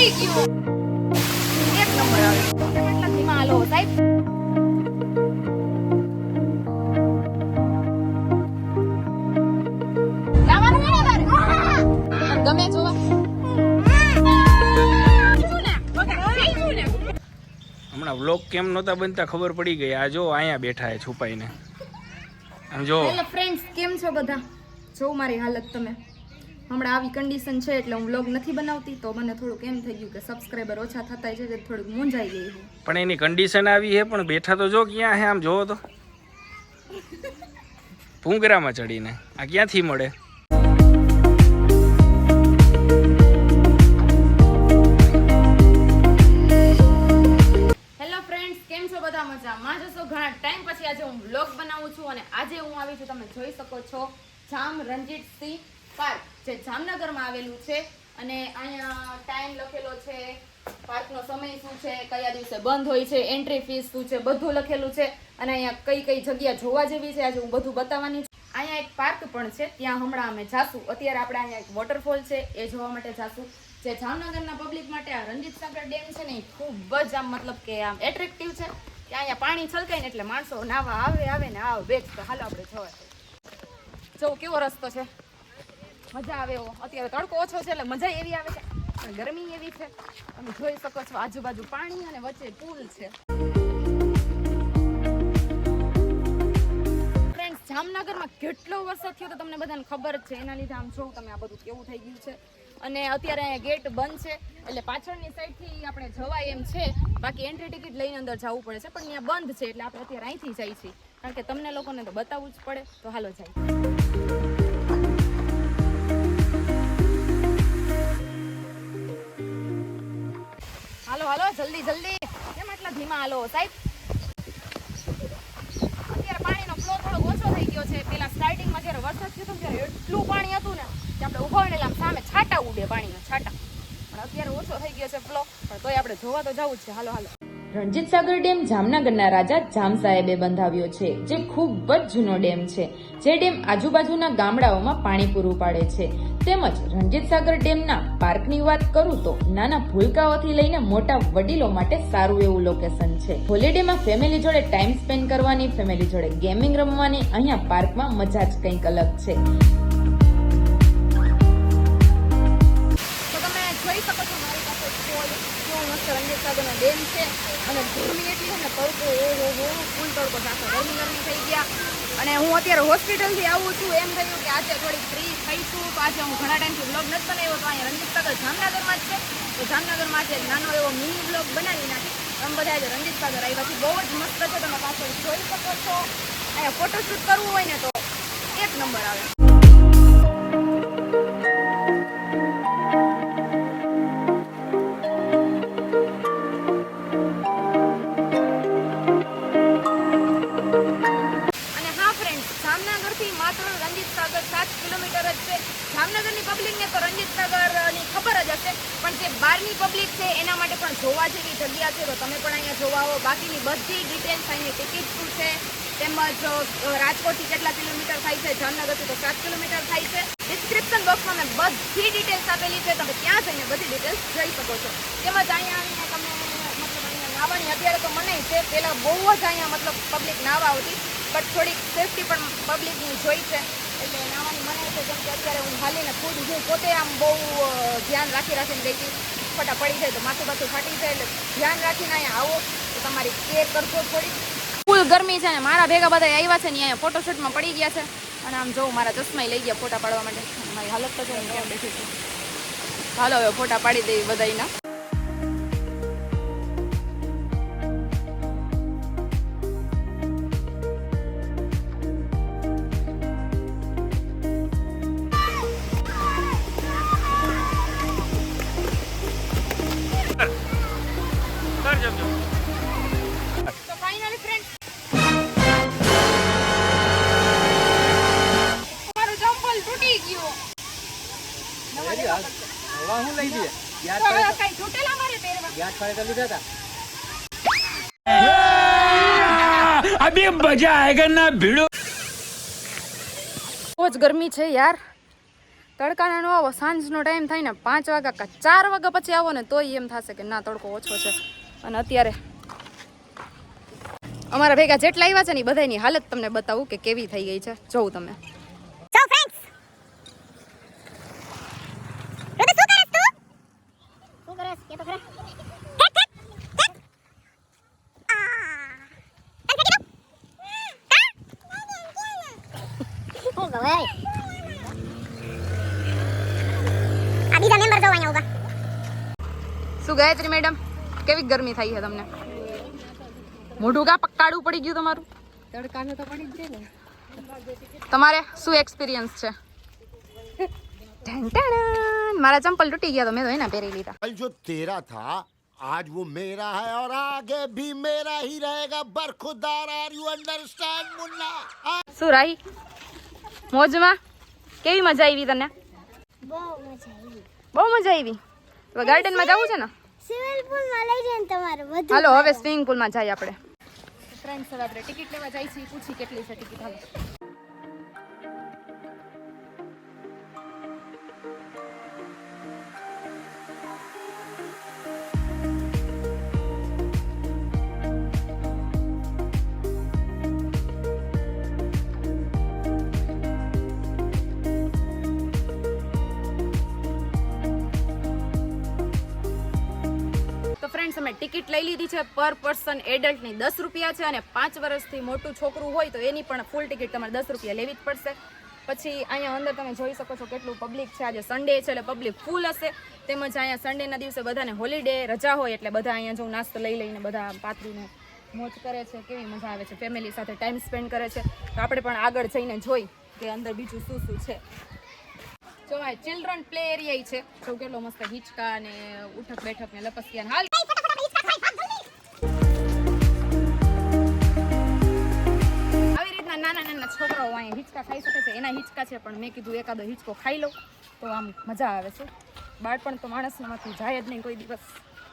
તૂટી ગયો. એક નંબર આવે. કેટલા ધીમા હાલો સાહેબ. લાવવાનું ને બાર. ગમે જોવા. હમણાં વ્લોગ કેમ નહોતા બનતા ખબર પડી ગઈ. આ જો અહીંયા બેઠા હે છુપાઈને. આમ જો. હેલો ફ્રેન્ડ્સ, કેમ છો બધા? જો મારી હાલત તમે. હમણાં આવી કન્ડિશન છે એટલે હું વ્લોગ નથી બનાવતી, તો મને થોડુંક એમ થઈ ગયું કે સબસ્ક્રાઇબર ઓછા થતા છે એટલે થોડુંક મૂંઝાઈ ગઈ હું. પણ એની કન્ડિશન આવી છે, પણ બેઠા તો જો ક્યાં હે. આમ જોવો તો ભૂંગરામાં ચડીને. આ ક્યાંથી મળે? હેલો ફ્રેન્ડ્સ, કેમ છો બધા? મજામાં જશો? ઘણા ટાઈમ પછી આજે હું વ્લોગ બનાવું છું અને આજે હું આવી છું, તમે જોઈ શકો છો, જામ રણજીત સિંહ પાર્ક, જે જામનગરમાં આવેલું છે. અને અહીંયા ટાઈમ લખેલો છે, પાર્કનો સમય શું છે, કયા દિવસે બંધ હોય છે, એન્ટ્રી ફીસ શું છે, બધું લખેલું છે. અને અહીંયા કઈ કઈ જગ્યા જોવા જેવી છે આજે હું બધું બતાવવાની છું. અહીંયા એક પાર્ક પણ છે, ત્યાં હમણાં અમે જાશું. અત્યારે આપણે અહીંયા એક વોટરફોલ છે, એ જોવા માટે જાશું. જે જામનગરના પબ્લિક માટે આ રણજીત સાગર ડેમ છે ને, એ ખૂબ જ આમ મતલબ કે આમ એટ્રેક્ટિવ છે. કે અહીંયા પાણી છલકાય ને એટલે માણસો નાવા આવે ને આવે બેગ. તો હાલો આપણે જવા. જો કેવો રસ્તો છે, મજા આવે એવો. અત્યારે તડકો ઓછો છે એટલે મજા એવી આવે છે, પણ ગરમી એવી છે. તમે જોઈ શકો છો આજુબાજુ પાણી અને વચ્ચે પુલ છે. ફ્રેન્ડ્સ, જામનગરમાં કેટલો વરસાદ થયો તો તમને બધાને ખબર જ છે. એના લીધે આમ જોઉં તમે આ બધું કેવું થઈ ગયું છે. અને અત્યારે અહીંયા ગેટ બંધ છે એટલે પાછળની સાઈડથી આપણે જવાય એમ છે. બાકી એન્ટ્રી ટિકિટ લઈને અંદર જવું પડે છે, પણ અહીંયા બંધ છે એટલે આપણે અત્યારે અહીંથી જઈએ છીએ, કારણ કે તમને લોકોને તો બતાવવું જ પડે. તો હાલો જાય. હાલો હાલો જલ્દી જલ્દી. કેમ આટલા ધીમા હાલો સાહેબ? અત્યારે પાણીનો ફ્લો થોડો ઓછો થઈ ગયો છે. પેલા સ્ટાર્ટિંગમાં જ્યારે વરસાદ થયો હતો ત્યારે એટલું પાણી હતું ને કે આપણે ઉભા હોય ને આમ સામે છાંટા ઉડે, પાણીના છાંટા. પણ અત્યારે ઓછો થઈ ગયો છે ફ્લો, પણ તોય આપણે જોવા તો જવું જ છે. હાલો હાલો. રણજીત સાગર ડેમ જામનગરના રાજા જામ સાહેબે બંધાવ્યો છે, જે ખૂબ જ જૂનો ડેમ છે. જે ડેમ આજુબાજુના ગામડાઓમાં પાણી પૂરું પાડે છે. તેમજ રણજીત સાગર ડેમના પાર્કની વાત કરું તો નાના ભૂલકાઓથી લઈને મોટા વડીલો માટે સારું એવું લોકેશન છે. હોલિડેમાં ફેમિલી જોડે ટાઈમ સ્પેન્ડ કરવાની, ફેમિલી જોડે ગેમિંગ રમવાની અહીંયા પાર્કમાં મજા જ કંઈક અલગ છે. રણજીત સાગરનો ડેમ છે અને ગરમી એટલી છે ને, તડકો ઓહો ફૂલ તડકો સાથે ગરમી થઈ ગયા. અને હું અત્યારે હોસ્પિટલથી આવું છું, એમ થયું કે આજે થોડીક ફ્રી થઈશું. તો આજે હું ઘણા ટાઈમથી બ્લોગ નથી બનાવ્યો, તો અહીંયા રણજીત સાગર જામનગરમાં જ છે. તો જામનગરમાં આજે નાનો એવો મિની બ્લોગ બનાવી નાખી. તમે બધા આજે રણજીત સાગર આવ્યા છે, બહુ જ મસ્ત છે. તમે પાછળ જોઈ શકો છો. અહીંયા ફોટોશૂટ કરવું હોય ને તો એક નંબર આવે. જામનગરની પબ્લિકને તો રણજીત સાગરની ખબર જ હશે, પણ જે બહારની પબ્લિક છે એના માટે પણ જોવા જેવી જગ્યા છે. તો તમે પણ અહીંયા જોવા આવો. બાકીની બધી ડિટેલ્સ, અહીંની ટિકિટ શું છે, તેમજ રાજકોટથી કેટલા કિલોમીટર થાય છે, જામનગરથી તો 7 કિલોમીટર થાય છે. ડિસ્ક્રિપ્શન બોક્સમાં મેં બધી ડિટેલ્સ આપેલી છે, તમે ત્યાં જઈને બધી ડિટેલ્સ જોઈ શકો છો. તેમજ અહીંયા તમે મતલબ અહીંયા નાવાની અત્યારે તો મનાઈ છે, પહેલાં બહુ જ અહીંયા મતલબ પબ્લિક નાવા આવતી, બટ થોડીક સેફટી પણ પબ્લિકની જોઈ છે એટલે નાવાની મનાઈ છે. કેમ કે અત્યારે હું હાલીને ખુદ હું પોતે આમ બહુ ધ્યાન રાખીને ગઈ હતી. ફટા પડી જાય તો માથું ફાટી જાય, એટલે ધ્યાન રાખીને અહીંયા આવો તો તમારી કેર કરજો થોડી. ફૂલ ગરમી છે ને મારા ભેગા બધા આવ્યા છે ને અહીંયા ફોટોશૂટમાં પડી ગયા છે. અને આમ જોઉં મારા ચશ્મા લઈ ગયા ફોટા પાડવા માટે. મારી હાલત તો કેમ બેઠી છે. હાલો હવે ફોટા પાડી દેવી બધાના. તો ફાઇનલી ફ્રેન્ડ્સ, મારું ચંપલ તૂટી ગયું. હવા હું લઈ દઈએ યાદ તો કઈ તૂટેલા મારે પહેરવા. યાદ કરે તો લીધા હતા. અભી મજા આયેગા ના ભીડો. બહુ જ ગરમી છે યાર. તડકાના ન આવો, સાંજનો ટાઈમ થાય ને 5 વાગ્યા કા 4 વાગ્યા પછી આવો ને તોય એમ થશે કે ના તડકો ઓછો છે. અને અત્યારે અમારા ભેગા જેટલા આવ્યા છે ને એ બધાની હાલત તમને બતાવું કે કેવી થઈ ગઈ છે. જોઉં તમે. શું ગાયત્રી મેડમ, કેવી ગરમી થઈ છે તમને? મોઢું કા પકાડું પડી ગયું તમારું? તડકાનું તો પડી જ જાય ને. તમારે શું એક્સપિરિયન્સ છે? ઢંઢણ. મારા ચંપલ તૂટી ગયા તો મેં તો એના પહેરી લીધા. कल जो तेरा था आज वो मेरा है और आगे भी मेरा ही रहेगा बरखुदार आर यू अंडरस्टैंड मुन्ना શું રાહી, મોજમાં? કેવી મજા આવી તને? બહુ મજા આવી. બહુ મજા આવી. હવે ગાર્ડનમાં જવું છે ને? સ્વિમિંગ પૂલમાં લઈ જાય ને તમારે બધું. હાલો હવે સ્વિમિંગ પુલમાં જઈએ આપણે. ફ્રેન્ડ્સ હવે આપણે ટિકિટ લેવા જઈએ છીએ. પૂછી કેટલી છે ટિકિટ. હાલો. ફ્રેન્ડ્સ અમે ટિકિટ લઈ લીધી છે. પર પર્સન એડલ્ટની 10 રૂપિયા છે અને 5 વર્ષથી મોટું છોકરું હોય તો એની પણ ફૂલ ટિકિટ તમારે 10 રૂપિયા લેવી જ પડશે. પછી અહીંયા અંદર તમે જોઈ શકો છો કેટલું પબ્લિક છે. આજે સન્ડે છે એટલે પબ્લિક ફૂલ હશે. તેમજ અહીંયા સન્ડેના દિવસે બધાને હોલિડે રજા હોય એટલે બધા અહીંયા જો નાસ્તો લઈ લઈને બધા પાથરીને મોજ કરે છે. કેવી મજા આવે છે, ફેમિલી સાથે ટાઈમ સ્પેન્ડ કરે છે. તો આપણે પણ આગળ જઈને જોઈ કે અંદર બીજું શું શું છે. જો આ ચિલ્ડ્રન પ્લે એરિયા છે. જો કેટલો મસ્ત હિંચકા ને ઉઠક બેઠક ને લપસિયા હાલ. આવી રીતના નાના નાના છોકરાઓ અહીંયા હિંચકા ખાઈ શકે છે. એના હિંચકા છે પણ મેં કીધું એકાદો હિંચકો ખાઈ લઉં તો આમ મજા આવે છે. બાળપણ તો માણસમાંથી જાય જ નહીં કોઈ દિવસ.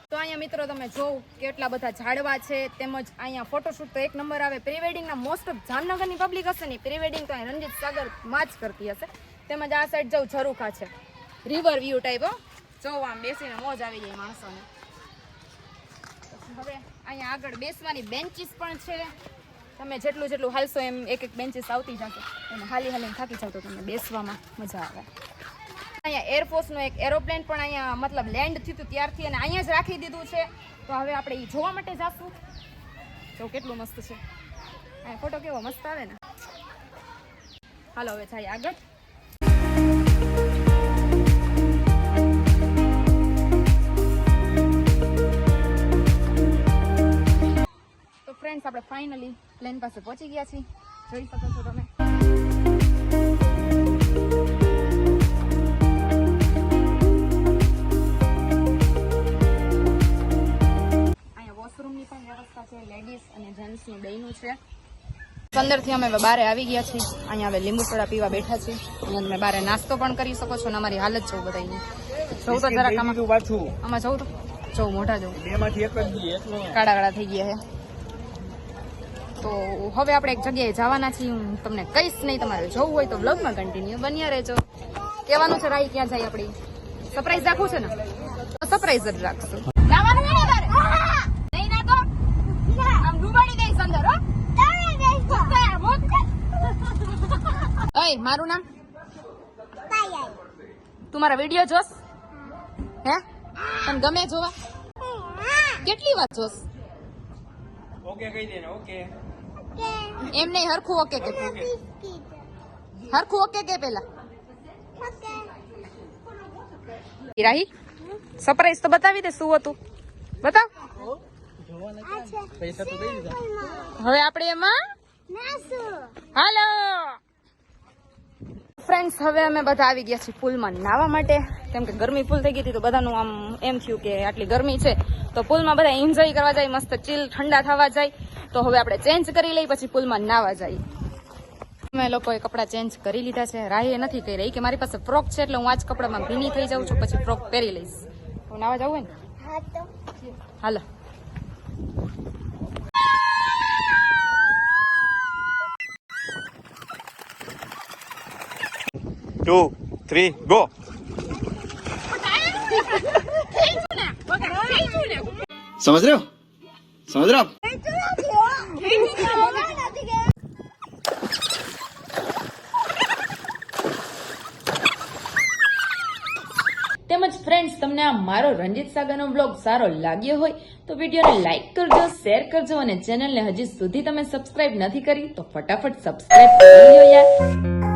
તો અહીંયા મિત્રો તમે જોવ કેટલા બધા ઝાડવા છે. તેમજ અહીંયા ફોટોશૂટ તો એક નંબર આવે. પ્રી વેડિંગના મોસ્ટ ઓફ જામનગરની પબ્લિક હશે ને પ્રી વેડિંગ તો અહીંયા રણજીત સાગરમાં જ કરતી હશે. તેમજ આ સાઈડ જવું ઝરૂખા છે, રિવર વ્યૂ ટાઈપ. જો આમ બેસીને મોજ આવી જાય માણસોને. હવે અહીંયા આગળ બેસવાની બેન્ચીસ પણ છે. તમે જેટલું જેટલું હાલશો એમ એક એક બેન્ચીસ આવતી જશે. અને હાલી હાલીને થાકી જાવ તો તમને બેસવામાં મજા આવે. અહીંયા એરફોર્સનું એક એરોપ્લેન પણ અહીંયા મતલબ લેન્ડ થયું હતું ત્યારથી અને અહીંયા જ રાખી દીધું છે. તો હવે આપણે એ જોવા માટે જઈશું. જો કેટલું મસ્ત છે. અહીંયા ફોટો કેવો મસ્ત આવે ને. હાલો હવે જાય આગળ. ફ્રેન્ડ્સ આપણે ફાઇનલી પ્લેન પાસે પહોંચી ગયા છીએ. જોઈ શકો છો તમે. અહીંયા વોશરૂમની પણ વ્યવસ્થા છે. લેડીઝ અને જેન્ટ્સની બેયનું છે. અંદરથી અમે બારે આવી ગયા છીએ. અહીંયા હવે લીંબુ સોડા પીવા બેઠા છીએ. અહીંયા તમે બારે નાસ્તો પણ કરી શકો છો. અને અમારી હાલત જોઉં બધાની. જોઉં તો જરાક આમાં જોઉં તો જોઉં મોઢા જોઉં કાળા કાળા થઈ ગયા છે. તો હવે આપણે એક જગ્યાએ જવાના છીએ. હું તમને કહીશ નહીં. તમારે જોવું હોય તો વ્લોગમાં કન્ટિન્યુ બન્યા રહેજો. કહેવાનું છે રાઈ ક્યાં જાય આપણી સરપ્રાઈઝ રાખવું છે ને તો સરપ્રાઈઝ જ રાખશું. ઓય મારું નામ તું મારા વિડીયો જોસ હે? તને ગમે જોવા? કેટલી વાર જોસ? ઓકે કહી દે ને. ઓકે એમ નહીં, હરખું ઓકે કે હરખું ઓકે કે પેલા રાહી સરપ્રાઈઝ તો બતાવી દે. શું હતું બતાવ. પૈસા તો દઈ દીધા. હવે આપણે એમાં હાલો ફ્રેન્ડ્સ. હવે અમે બધા આવી ગયા છીએ પુલમાં નાહવા માટે. કેમ કે ગરમી ફૂલ થઈ ગઈ હતી તો બધાનું આમ એમ થયું કે આટલી ગરમી છે તો પુલમાં બધા એન્જોય કરવા જાય, મસ્ત ચીલ ઠંડા થવા જાય. તો હવે આપણે ચેન્જ કરી લઈ પછી પુલમાં નાહવા જઈએ. અમે લોકોએ કપડાં ચેન્જ કરી લીધા છે. રાહીએ નથી કરી રહી કે મારી પાસે ફ્રોક છે એટલે હું આ જ કપડામાં ભીની થઈ જાઉં છું. પછી ફ્રોક પહેરી લઈશ. તો નાહવા જવું હોય ને હાલો. To 3 go. समझ रहे हो आप? તેમજ ફ્રેન્ડ્સ, તમને આ મારો રંજીત સાગરનો બ્લોગ સારો લાગ્યો હોય તો વિડીયોને લાઈક કરજો, શેર કરજો અને ચેનલને હજી સુધી તમે સબસ્ક્રાઇબ નથી કરી તો ફટાફટ સબસ્ક્રાઇબ કરી લો યાર.